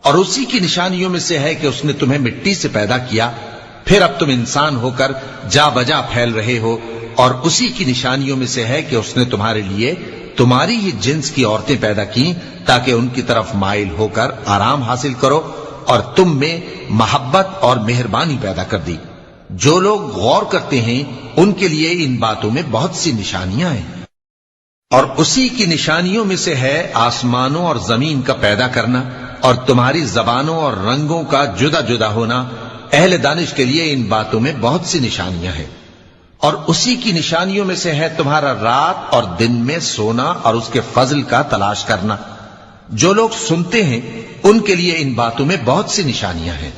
اور اسی کی نشانیوں میں سے ہے کہ اس نے تمہیں مٹی سے پیدا کیا، پھر اب تم انسان ہو کر جا بجا پھیل رہے ہو، اور اسی کی نشانیوں میں سے ہے کہ اس نے تمہارے لیے تمہاری ہی جنس کی عورتیں پیدا کی تاکہ ان کی طرف مائل ہو کر آرام حاصل کرو، اور تم میں محبت اور مہربانی پیدا کر دی۔ جو لوگ غور کرتے ہیں ان کے لیے ان باتوں میں بہت سی نشانیاں ہیں۔ اور اسی کی نشانیوں میں سے ہے آسمانوں اور زمین کا پیدا کرنا، اور تمہاری زبانوں اور رنگوں کا جدا جدا ہونا۔ اہل دانش کے لیے ان باتوں میں بہت سی نشانیاں ہیں۔ اور اسی کی نشانیوں میں سے ہے تمہارا رات اور دن میں سونا اور اس کے فضل کا تلاش کرنا۔ جو لوگ سنتے ہیں ان کے لیے ان باتوں میں بہت سی نشانیاں ہیں۔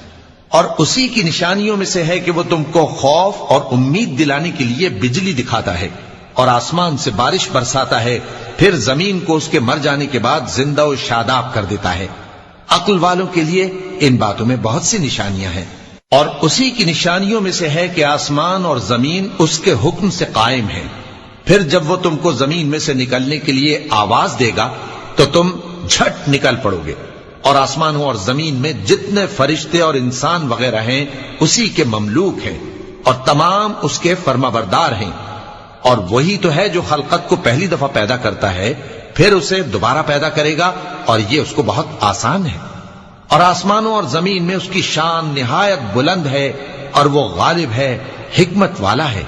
اور اسی کی نشانیوں میں سے ہے کہ وہ تم کو خوف اور امید دلانے کے لیے بجلی دکھاتا ہے، اور آسمان سے بارش برساتا ہے، پھر زمین کو اس کے مر جانے کے بعد زندہ و شاداب کر دیتا ہے۔ عقل والوں کے لیے ان باتوں میں بہت سی نشانیاں ہیں۔ اور اسی کی نشانیوں میں سے ہے کہ آسمان اور زمین اس کے حکم سے قائم ہیں، پھر جب وہ تم کو زمین میں سے نکلنے کے لیے آواز دے گا تو تم جھٹ نکل پڑو گے۔ اور آسمانوں اور زمین میں جتنے فرشتے اور انسان وغیرہ ہیں اسی کے مملوک ہیں، اور تمام اس کے فرما بردار ہیں۔ اور وہی تو ہے جو خلقت کو پہلی دفعہ پیدا کرتا ہے، پھر اسے دوبارہ پیدا کرے گا، اور یہ اس کو بہت آسان ہے۔ اور آسمانوں اور زمین میں اس کی شان نہایت بلند ہے، اور وہ غالب ہے، حکمت والا ہے۔